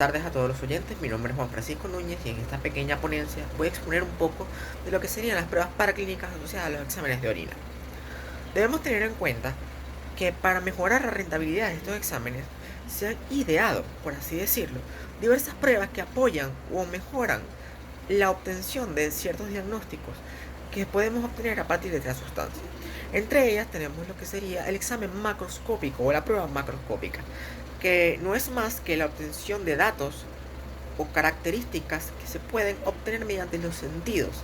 Buenas tardes a todos los oyentes, mi nombre es Juan Francisco Núñez y en esta pequeña ponencia voy a exponer un poco de lo que serían las pruebas paraclínicas asociadas a los exámenes de orina. Debemos tener en cuenta que para mejorar la rentabilidad de estos exámenes se han ideado, por así decirlo, diversas pruebas que apoyan o mejoran la obtención de ciertos diagnósticos que podemos obtener a partir de esta sustancia. Entre ellas tenemos lo que sería el examen macroscópico o la prueba macroscópica, que no es más que la obtención de datos o características que se pueden obtener mediante los sentidos,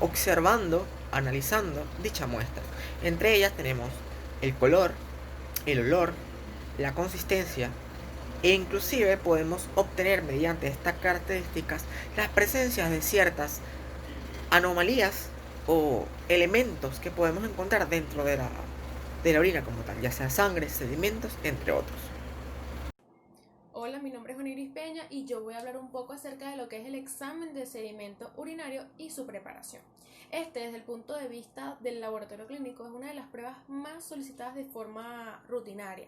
observando, analizando dicha muestra. Entre ellas tenemos el color, el olor, la consistencia e inclusive podemos obtener mediante estas características las presencias de ciertas anomalías o elementos que podemos encontrar dentro de la orina como tal, ya sea sangre, sedimentos, entre otros. Hola, mi nombre es Oniris Peña y yo voy a hablar un poco acerca de lo que es el examen de sedimento urinario y su preparación. Desde el punto de vista del laboratorio clínico, es una de las pruebas más solicitadas de forma rutinaria,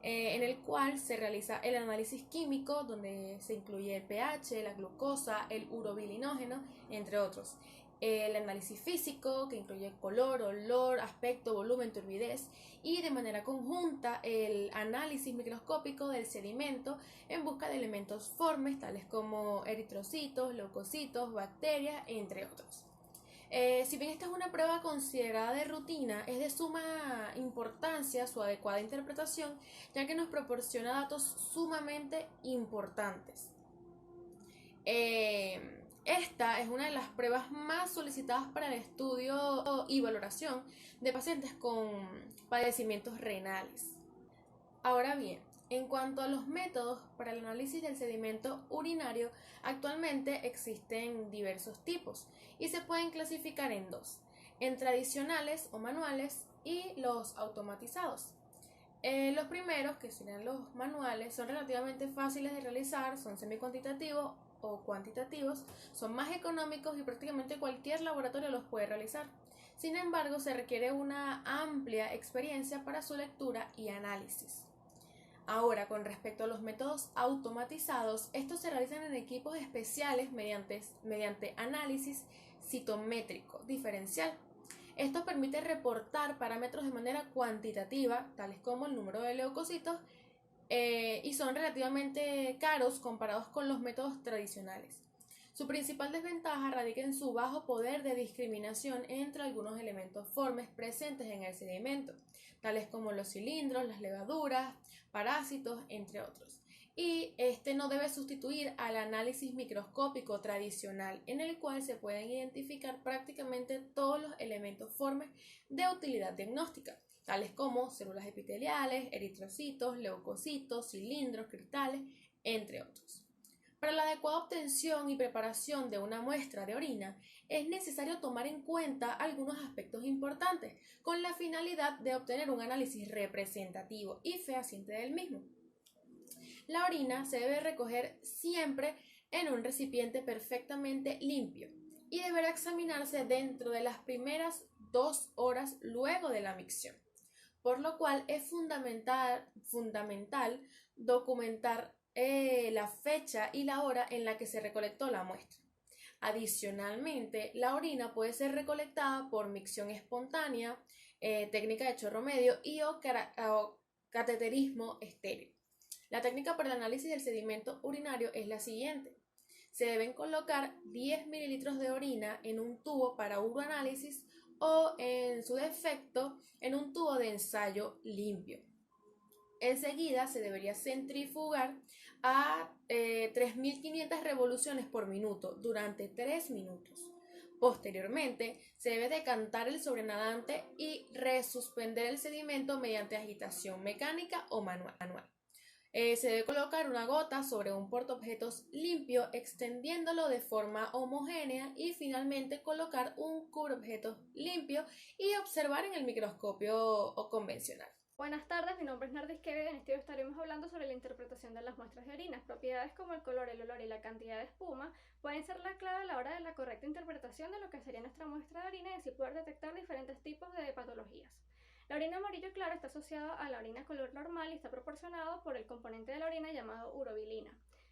en el cual se realiza el análisis químico, donde se incluye el pH, la glucosa, el urobilinógeno, entre otros. El análisis físico, que incluye color, olor, aspecto, volumen, turbidez, y de manera conjunta el análisis microscópico del sedimento en busca de elementos formes, tales como eritrocitos, leucocitos, bacterias, entre otros. Si bien esta es una prueba considerada de rutina, es de suma importancia su adecuada interpretación, ya que nos proporciona datos sumamente importantes. Esta es una de las pruebas más solicitadas para el estudio y valoración de pacientes con padecimientos renales. Ahora bien, en cuanto a los métodos para el análisis del sedimento urinario, actualmente existen diversos tipos y se pueden clasificar en dos, en tradicionales o manuales y los automatizados. Los primeros, que serían los manuales, son relativamente fáciles de realizar, son semi-cuantitativos o cuantitativos, son más económicos y prácticamente cualquier laboratorio los puede realizar. Sin embargo, se requiere una amplia experiencia para su lectura y análisis. Ahora, con respecto a los métodos automatizados, estos se realizan en equipos especiales mediante análisis citométrico diferencial. Esto permite reportar parámetros de manera cuantitativa, tales como el número de leucocitos, y son relativamente caros comparados con los métodos tradicionales. Su principal desventaja radica en su bajo poder de discriminación entre algunos elementos formes presentes en el sedimento, tales como los cilindros, las levaduras, parásitos, entre otros. Y este no debe sustituir al análisis microscópico tradicional, en el cual se pueden identificar prácticamente todos los elementos formes de utilidad diagnóstica, tales como células epiteliales, eritrocitos, leucocitos, cilindros, cristales, entre otros. Para la adecuada obtención y preparación de una muestra de orina, es necesario tomar en cuenta algunos aspectos importantes, con la finalidad de obtener un análisis representativo y fehaciente del mismo. La orina se debe recoger siempre en un recipiente perfectamente limpio y deberá examinarse dentro de las primeras 2 horas luego de la micción, por lo cual es fundamental documentar la fecha y la hora en la que se recolectó la muestra. Adicionalmente, la orina puede ser recolectada por micción espontánea, técnica de chorro medio o cateterismo estéril. La técnica para el análisis del sedimento urinario es la siguiente. Se deben colocar 10 mililitros de orina en un tubo para uroanálisis o, en su defecto, en un tubo de ensayo limpio. Enseguida se debería centrifugar a 3.500 revoluciones por minuto durante 3 minutos. Posteriormente, se debe decantar el sobrenadante y resuspender el sedimento mediante agitación mecánica o manual. Se debe colocar una gota sobre un portaobjetos limpio, extendiéndolo de forma homogénea y finalmente colocar un cubreobjetos limpio y observar en el microscopio convencional. Buenas tardes, mi nombre es Nardis Kevin. En este video estaremos hablando sobre la interpretación de las muestras de orina. Propiedades como el color, el olor y la cantidad de espuma pueden ser la clave a la hora de la correcta interpretación de lo que sería nuestra muestra de orina y así poder detectar diferentes tipos de patologías. La orina amarillo claro está asociada a la orina color normal y está proporcionado por el componente de la orina llamado urobilina.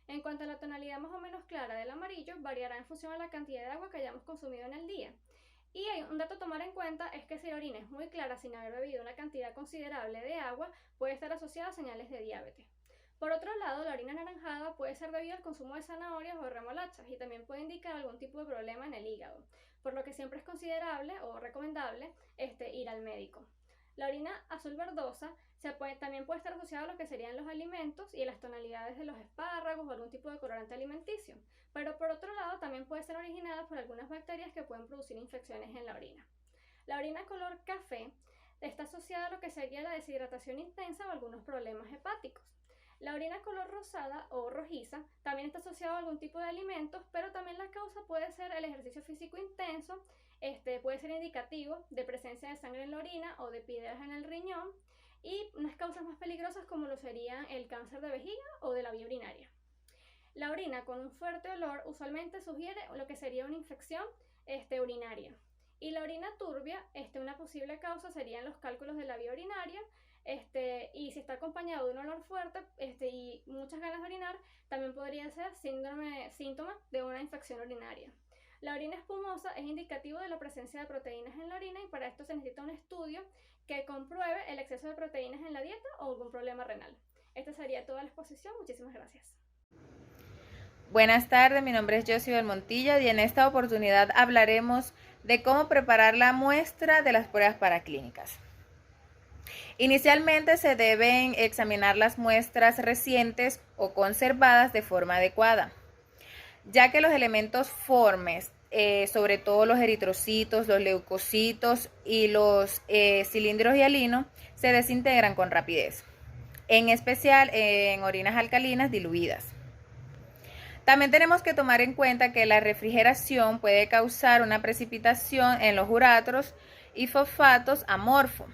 En cuanto a la tonalidad más o menos clara del amarillo, variará en función de la cantidad de agua que hayamos consumido en el día. Y hay un dato a tomar en cuenta es que si la orina es muy clara sin haber bebido una cantidad considerable de agua, puede estar asociada a señales de diabetes. Por otro lado, la orina anaranjada puede ser debido al consumo de zanahorias o remolachas y también puede indicar algún tipo de problema en el hígado, por lo que siempre es considerable o recomendable ir al médico. La orina azul verdosa también puede estar asociada a lo que serían los alimentos y a las tonalidades de los espárragos o algún tipo de colorante alimenticio, pero por otro lado también puede ser originada por algunas bacterias que pueden producir infecciones en la orina. La orina color café está asociada a lo que sería la deshidratación intensa o algunos problemas hepáticos. La orina color rosada o rojiza también está asociada a algún tipo de alimentos, pero también la causa puede ser el ejercicio físico intenso, puede ser indicativo de presencia de sangre en la orina o de piedras en el riñón, y unas causas más peligrosas como lo serían el cáncer de vejiga o de la vía urinaria. La orina con un fuerte olor usualmente sugiere lo que sería una infección urinaria. Y la orina turbia, una posible causa serían los cálculos de la vía urinaria, y si está acompañado de un olor fuerte y muchas ganas de orinar, también podría ser síntoma de una infección urinaria. La orina espumosa es indicativo de la presencia de proteínas en la orina y para esto se necesita un estudio que compruebe el exceso de proteínas en la dieta o algún problema renal. Esta sería toda la exposición. Muchísimas gracias. Buenas tardes, mi nombre es Josibel Montilla y en esta oportunidad hablaremos de cómo preparar la muestra de las pruebas paraclínicas. Inicialmente se deben examinar las muestras recientes o conservadas de forma adecuada, ya que los elementos formes, sobre todo los eritrocitos, los leucocitos y los cilindros hialino, se desintegran con rapidez, en especial en orinas alcalinas diluidas. También tenemos que tomar en cuenta que la refrigeración puede causar una precipitación en los uratros y fosfatos amorfos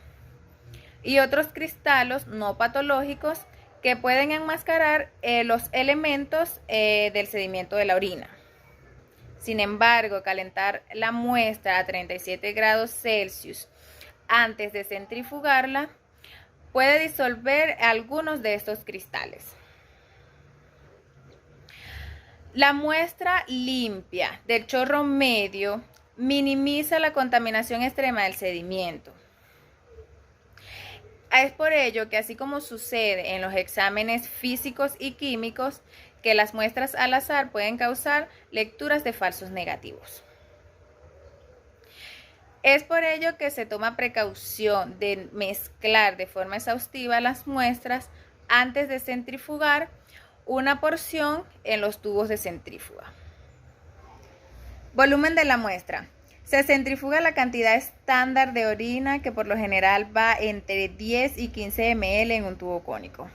y otros cristalos no patológicos que pueden enmascarar los elementos del sedimento de la orina. Sin embargo, calentar la muestra a 37 grados Celsius antes de centrifugarla puede disolver algunos de estos cristales. La muestra limpia del chorro medio minimiza la contaminación extrema del sedimento. Es por ello que, así como sucede en los exámenes físicos y químicos, que las muestras al azar pueden causar lecturas de falsos negativos. Es por ello que se toma precaución de mezclar de forma exhaustiva las muestras antes de centrifugar una porción en los tubos de centrífuga. Volumen de la muestra. Se centrifuga la cantidad estándar de orina, que por lo general va entre 10 y 15 ml en un tubo cónico.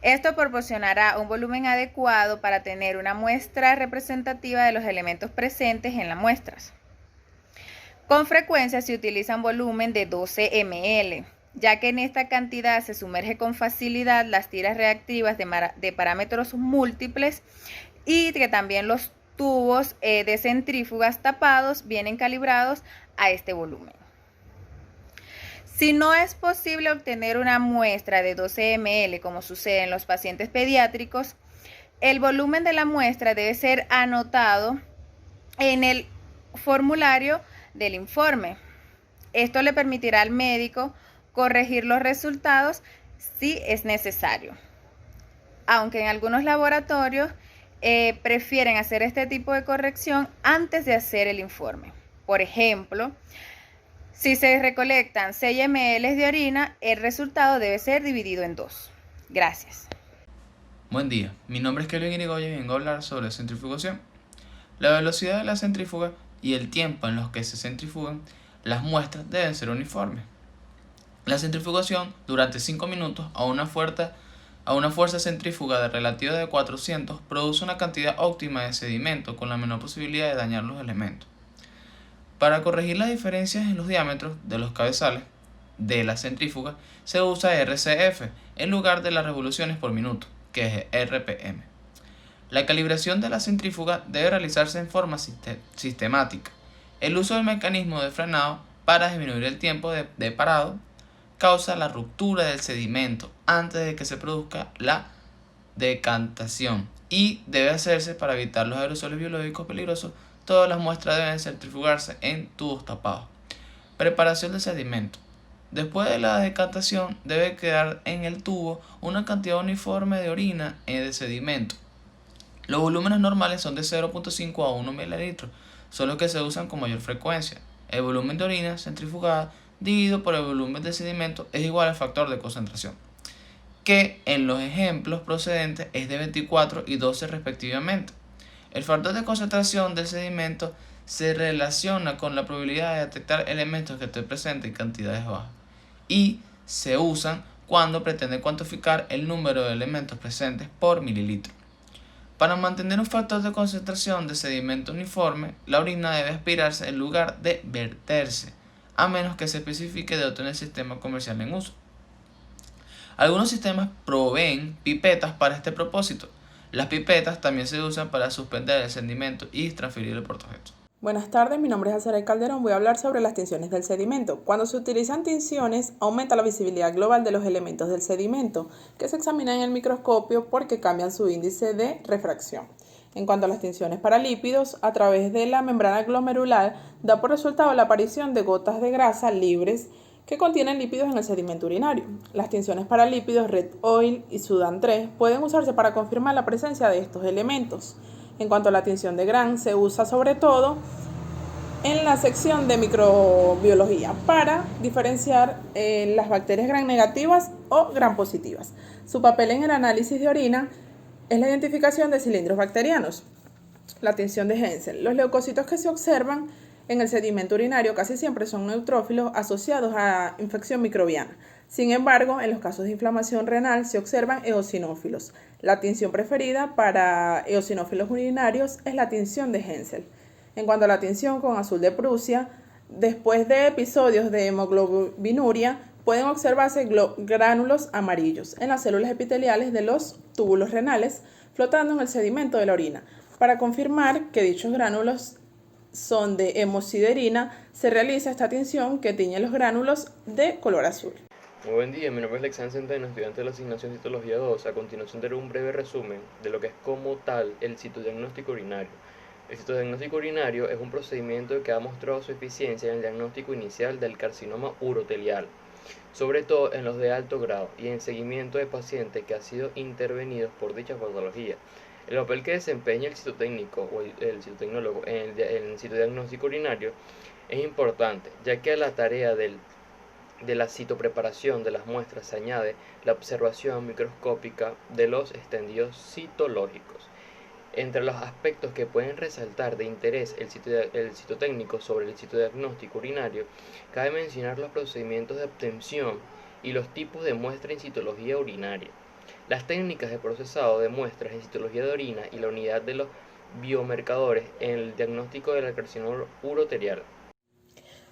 Esto proporcionará un volumen adecuado para tener una muestra representativa de los elementos presentes en las muestras. Con frecuencia se utiliza un volumen de 12 ml, ya que en esta cantidad se sumerge con facilidad las tiras reactivas de parámetros múltiples y que también los tubos de centrífugas tapados vienen calibrados a este volumen. Si no es posible obtener una muestra de 12 ml, como sucede en los pacientes pediátricos, el volumen de la muestra debe ser anotado en el formulario del informe. Esto le permitirá al médico corregir los resultados si es necesario. Aunque en algunos laboratorios prefieren hacer este tipo de corrección antes de hacer el informe. Por ejemplo, si se recolectan 6 ml de orina, el resultado debe ser dividido en 2. Gracias. Buen día, mi nombre es Kelvin Irigoyen y vengo a hablar sobre centrifugación. La velocidad de la centrífuga y el tiempo en los que se centrifugan las muestras deben ser uniformes. La centrifugación durante 5 minutos a una fuerza centrífuga relativa de 400 produce una cantidad óptima de sedimento con la menor posibilidad de dañar los elementos. Para corregir las diferencias en los diámetros de los cabezales de la centrífuga se usa RCF en lugar de las revoluciones por minuto, que es RPM. La calibración de la centrífuga debe realizarse en forma sistemática. El uso del mecanismo de frenado para disminuir el tiempo de parado causa la ruptura del sedimento antes de que se produzca la decantación y debe hacerse para evitar los aerosoles biológicos peligrosos. Todas las muestras deben centrifugarse en tubos tapados. Preparación del sedimento. Después de la decantación debe quedar en el tubo una cantidad uniforme de orina y de sedimento. Los volúmenes normales son de 0.5 a 1 mililitros, son los que se usan con mayor frecuencia. El volumen de orina centrifugada dividido por el volumen de sedimento es igual al factor de concentración, que en los ejemplos procedentes es de 24 y 12 respectivamente. El factor de concentración del sedimento se relaciona con la probabilidad de detectar elementos que estén presentes en cantidades bajas y se usan cuando pretende cuantificar el número de elementos presentes por mililitro. Para mantener un factor de concentración de sedimento uniforme, la orina debe aspirarse en lugar de verterse, a menos que se especifique de otro en el sistema comercial en uso. Algunos sistemas proveen pipetas para este propósito. Las pipetas también se usan para suspender el sedimento y transferirlo por objetos. Buenas tardes, mi nombre es Azaray Calderón. Voy a hablar sobre las tinciones del sedimento. Cuando se utilizan tinciones, aumenta la visibilidad global de los elementos del sedimento, que se examinan en el microscopio porque cambian su índice de refracción. En cuanto a las tinciones para lípidos, a través de la membrana glomerular da por resultado la aparición de gotas de grasa libres que contienen lípidos en el sedimento urinario. Las tinciones para lípidos Red Oil y Sudan 3 pueden usarse para confirmar la presencia de estos elementos. En cuanto a la tinción de Gram, se usa sobre todo en la sección de microbiología para diferenciar las bacterias Gram negativas o Gram positivas. Su papel en el análisis de orina es la identificación de cilindros bacterianos. La tinción de Hensel. Los leucocitos que se observan en el sedimento urinario casi siempre son neutrófilos asociados a infección microbiana. Sin embargo, en los casos de inflamación renal se observan eosinófilos. La tinción preferida para eosinófilos urinarios es la tinción de Hensel. En cuanto a la tinción con azul de Prusia, después de episodios de hemoglobinuria, pueden observarse gránulos amarillos en las células epiteliales de los túbulos renales flotando en el sedimento de la orina. Para confirmar que dichos gránulos son de hemosiderina, se realiza esta tinción que tiñe los gránulos de color azul. Muy buen día, mi nombre es Alexander Centeno, estudiante de la asignación Citología 2. A continuación daré un breve resumen de lo que es como tal el citodiagnóstico urinario. El citodiagnóstico urinario es un procedimiento que ha mostrado su eficiencia en el diagnóstico inicial del carcinoma urotelial, sobre todo en los de alto grado y en seguimiento de pacientes que han sido intervenidos por dicha patología. El papel que desempeña el citotécnico o el citotecnólogo en el citodiagnóstico urinario es importante, ya que a la tarea de la citopreparación de las muestras se añade la observación microscópica de los extendidos citológicos. Entre los aspectos que pueden resaltar de interés el citotécnico sobre el citodiagnóstico urinario, cabe mencionar los procedimientos de obtención y los tipos de muestra en citología urinaria, las técnicas de procesado de muestras en citología de orina y la unidad de los biomarcadores en el diagnóstico del carcinoma urotelial.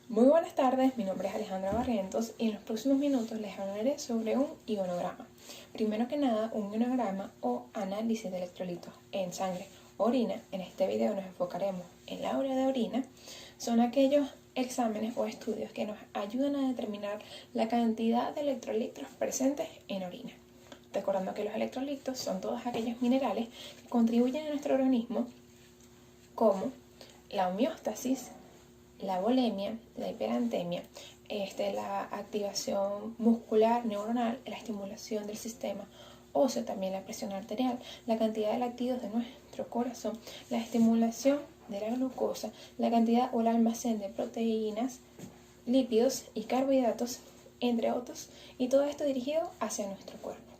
Muy buenas tardes, mi nombre es Alejandra Barrientos y en los próximos minutos les hablaré sobre un ionograma. Primero que nada, un ionograma o análisis de electrolitos en sangre o orina. En este video nos enfocaremos en la urea de orina. Son aquellos exámenes o estudios que nos ayudan a determinar la cantidad de electrolitos presentes en orina. Recordando que los electrolitos son todos aquellos minerales que contribuyen a nuestro organismo, como la homeostasis, la volemia, la hiperantemia, la activación muscular neuronal, la estimulación del sistema óseo, también la presión arterial, la cantidad de latidos de nuestro corazón, la estimulación de la glucosa, la cantidad o el almacén de proteínas, lípidos y carbohidratos, entre otros, y todo esto dirigido hacia nuestro cuerpo.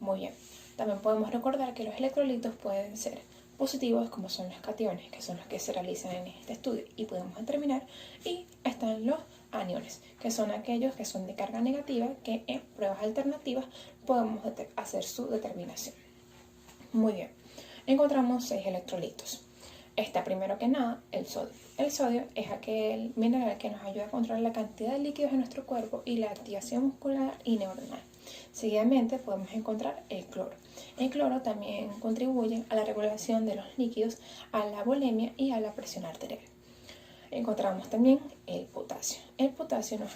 Muy bien, también podemos recordar que los electrolitos pueden ser positivos, como son los cationes, que son los que se realizan en este estudio y podemos determinar, y están los aniones, que son aquellos que son de carga negativa, que en pruebas alternativas podemos hacer su determinación. Muy bien, encontramos 6 electrolitos. Está primero que nada el sodio. El sodio es aquel mineral que nos ayuda a controlar la cantidad de líquidos en nuestro cuerpo y la activación muscular y neuronal. Seguidamente podemos encontrar el cloro. El cloro también contribuye a la regulación de los líquidos, a la volemia y a la presión arterial. Encontramos también el potasio. El potasio nos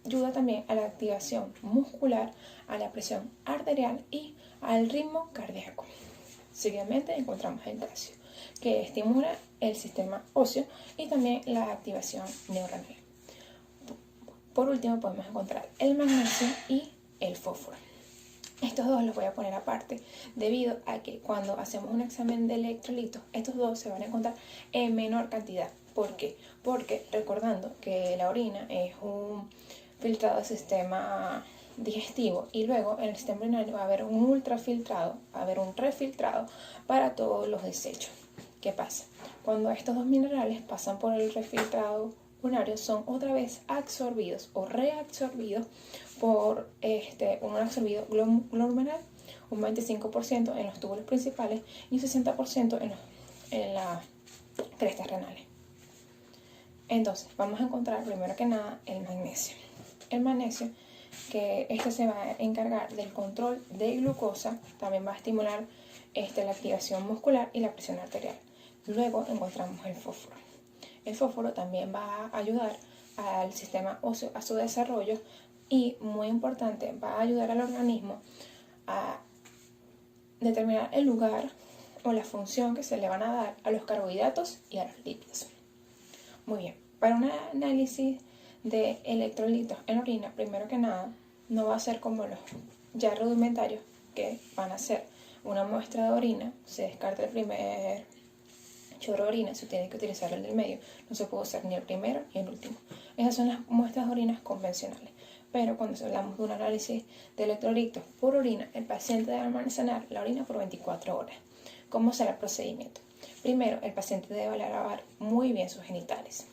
ayuda también a la activación muscular, a la presión arterial y al ritmo cardíaco. Seguidamente encontramos el calcio, que estimula el sistema óseo y también la activación neuronal. Por último podemos encontrar el magnesio y el fósforo. Estos dos los voy a poner aparte debido a que cuando hacemos un examen de electrolitos, estos dos se van a encontrar en menor cantidad. ¿Por qué? Porque recordando que la orina es un filtrado del sistema digestivo y luego en el sistema urinario va a haber un ultrafiltrado, va a haber un refiltrado para todos los desechos. ¿Qué pasa? Cuando estos dos minerales pasan por el refiltrado urinario son otra vez absorbidos o reabsorbidos por un absorbido glomerular, un 25% en los túbulos principales y un 60% en las crestas renales. Entonces, vamos a encontrar primero que nada el magnesio. El magnesio, que se va a encargar del control de glucosa, también va a estimular la activación muscular y la presión arterial. Luego encontramos el fósforo. El fósforo también va a ayudar al sistema óseo a su desarrollo y, muy importante, va a ayudar al organismo a determinar el lugar o la función que se le van a dar a los carbohidratos y a los lípidos. Muy bien, para un análisis de electrolitos en orina, primero que nada, no va a ser como los ya rudimentarios que van a ser una muestra de orina, se descarta el primer chorro de orina, se tiene que utilizar el del medio, no se puede usar ni el primero ni el último. Esas son las muestras de orinas convencionales. Pero cuando hablamos de un análisis de electrolitos por orina, el paciente debe almacenar la orina por 24 horas. ¿Cómo será el procedimiento? Primero, el paciente debe lavar muy bien sus genitales.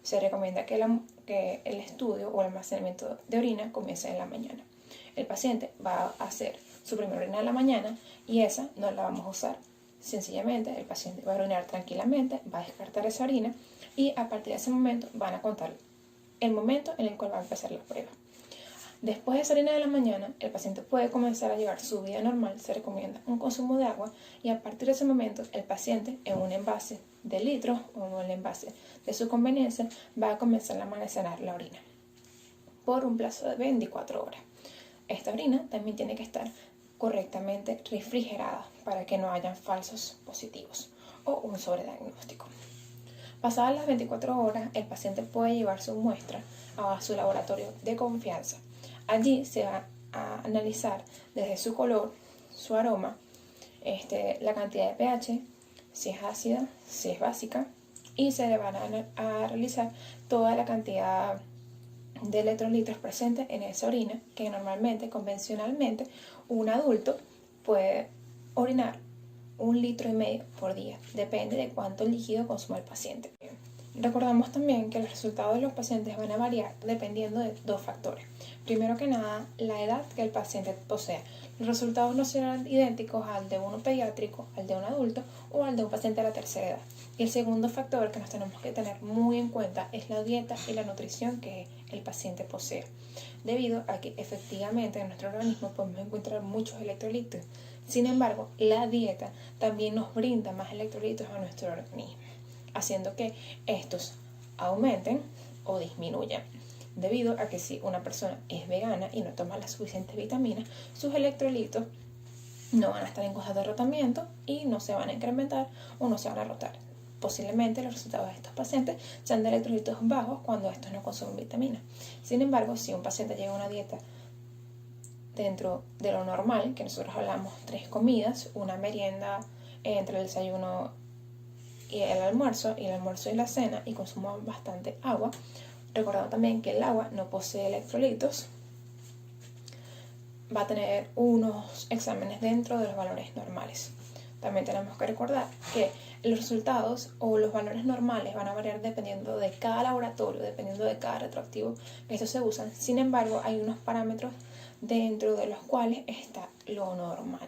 Se recomienda que el estudio o el almacenamiento de orina comience en la mañana. El paciente va a hacer su primera orina en la mañana y esa no la vamos a usar. Sencillamente, el paciente va a orinar tranquilamente, va a descartar esa orina y a partir de ese momento van a contar el momento en el cual va a empezar la prueba. Después de esa orina de la mañana, el paciente puede comenzar a llevar su vida normal, se recomienda un consumo de agua y a partir de ese momento el paciente en un envase de litros o en el envase de su conveniencia va a comenzar a almacenar la orina por un plazo de 24 horas. Esta orina también tiene que estar correctamente refrigerada para que no hayan falsos positivos o un sobrediagnóstico. Pasadas las 24 horas, el paciente puede llevar su muestra a su laboratorio de confianza. Allí se va a analizar desde su color, su aroma, la cantidad de pH, si es ácida, si es básica, y se le van a realizar toda la cantidad de electrolitos presentes en esa orina, que normalmente, convencionalmente, un adulto puede orinar 1,5 litros por día, depende de cuánto líquido consuma el paciente. Recordamos también que los resultados de los pacientes van a variar dependiendo de dos factores. Primero que nada, la edad que el paciente posea. Los resultados no serán idénticos al de uno pediátrico, al de un adulto o al de un paciente de la tercera edad. Y el segundo factor que nos tenemos que tener muy en cuenta es la dieta y la nutrición que el paciente posee, debido a que efectivamente en nuestro organismo podemos encontrar muchos electrolitos. Sin embargo, la dieta también nos brinda más electrolitos a nuestro organismo, haciendo que estos aumenten o disminuyan, debido a que si una persona es vegana y no toma las suficientes vitaminas, sus electrolitos no van a estar en constante rotamiento y no se van a incrementar o no se van a rotar. Posiblemente los resultados de estos pacientes sean de electrolitos bajos cuando estos no consumen vitaminas. Sin embargo, si un paciente lleva una dieta dentro de lo normal, que nosotros hablamos 3 comidas, una merienda entre el desayuno y el almuerzo y la cena, y consumo bastante agua, recordando también que el agua no posee electrolitos, va a tener unos exámenes dentro de los valores normales. También tenemos que recordar que los resultados o los valores normales van a variar dependiendo de cada laboratorio, dependiendo de cada retroactivo que estos se usan. Sin embargo, hay unos parámetros dentro de los cuales está lo normal.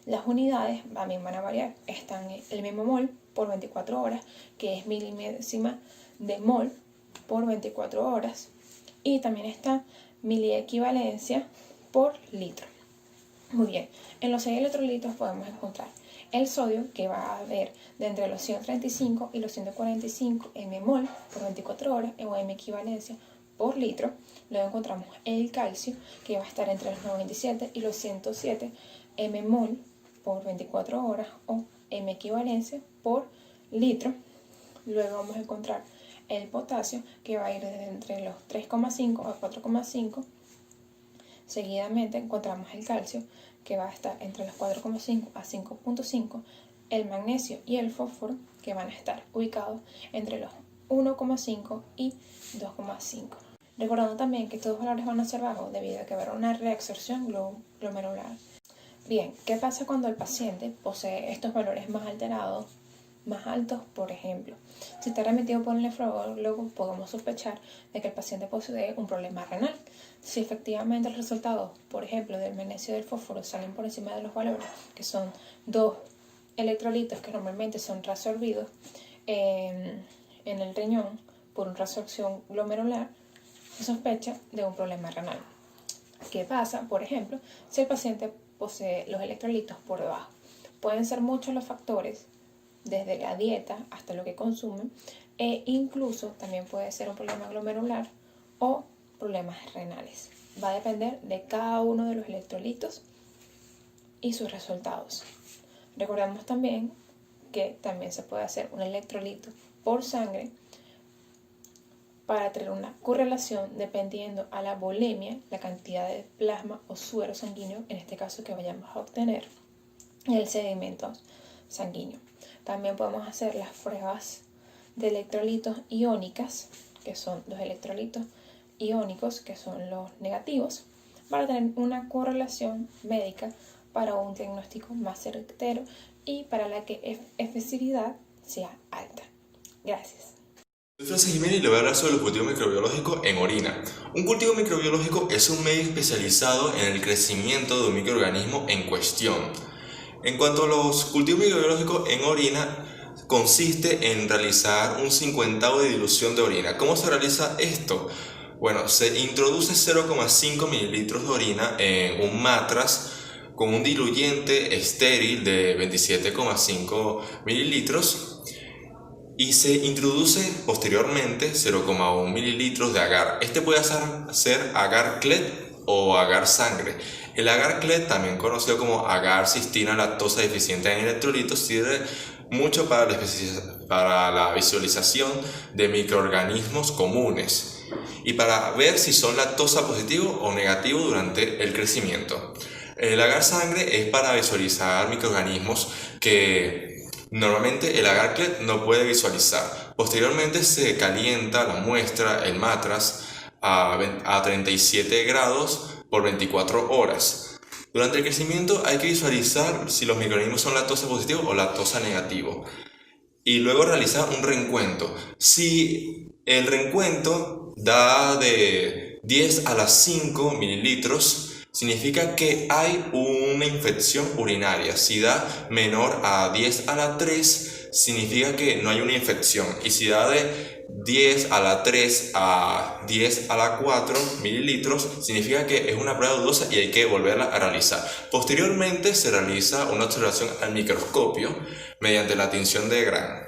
Las unidades también van a variar. Están el mismo mol por 24 horas, que es milimésima de mol por 24 horas. Y también está miliequivalencia por litro. Muy bien, en los 6 electrolitos podemos encontrar el sodio, que va a haber de entre los 135 y los 145 mmol por 24 horas, o M equivalencia por litro. Luego encontramos el calcio, que va a estar entre los 97 y los 107 mmol por 24 horas o m equivalencia por litro. Luego vamos a encontrar el potasio, que va a ir desde entre los 3,5 a 4,5. Seguidamente encontramos el calcio, que va a estar entre los 4,5 a 5,5. El magnesio y el fósforo, que van a estar ubicados entre los 1,5 y 2,5. Recordando también que estos valores van a ser bajos debido a que habrá una reabsorción glomerular. Bien, ¿qué pasa cuando el paciente posee estos valores más alterados, más altos? Por ejemplo, si está remitido por el nefrólogo, podemos sospechar de que el paciente posee un problema renal. Si efectivamente los resultados, por ejemplo, del magnesio y del fósforo salen por encima de los valores, que son 2 electrolitos que normalmente son reabsorbidos en el riñón por una reabsorción glomerular, se sospecha de un problema renal. ¿Qué pasa, por ejemplo, si el paciente posee los electrolitos por debajo? Pueden ser muchos los factores, desde la dieta hasta lo que consumen, e incluso también puede ser un problema glomerular o problemas renales. Va a depender de cada uno de los electrolitos y sus resultados. Recordemos también que también se puede hacer un electrolito por sangre para tener una correlación dependiendo a la volemia, la cantidad de plasma o suero sanguíneo, en este caso que vayamos a obtener, y el sedimento sanguíneo. También podemos hacer las pruebas de electrolitos iónicas, que son los electrolitos iónicos, que son los negativos, para tener una correlación médica para un diagnóstico más certero y para la que efectividad sea alta. Gracias. Soy Francis Jiménez y le voy a hablar sobre el cultivo microbiológico en orina. Un cultivo microbiológico es un medio especializado en el crecimiento de un microorganismo en cuestión. En cuanto a los cultivos microbiológicos en orina, consiste en realizar un 50avo de dilución de orina. ¿Cómo se realiza esto? Bueno, se introduce 0,5 mililitros de orina en un matraz con un diluyente estéril de 27,5 mililitros y se introduce posteriormente 0,1 mililitros de agar. Este puede ser agar-clet o agar-sangre. El agar-clet, también conocido como agar-cistina lactosa deficiente en electrolitos, sirve mucho para la visualización de microorganismos comunes y para ver si son lactosa positivo o negativo durante el crecimiento. El agar-sangre es para visualizar microorganismos que normalmente el agar-clet no puede visualizar. Posteriormente se calienta la muestra, el matraz, a 37 grados por 24 horas. Durante el crecimiento hay que visualizar si los microorganismos son lactosa positivo o lactosa negativo. Y luego realizar un reencuentro. Si el reencuentro da de 10 a las 5 mililitros, significa que hay una infección urinaria. Si da menor a 10 a la 3, significa que no hay una infección. Y si da de 10 a la 3 a 10 a la 4 mililitros, significa que es una prueba dudosa y hay que volverla a realizar. Posteriormente se realiza una observación al microscopio mediante la tinción de Gram.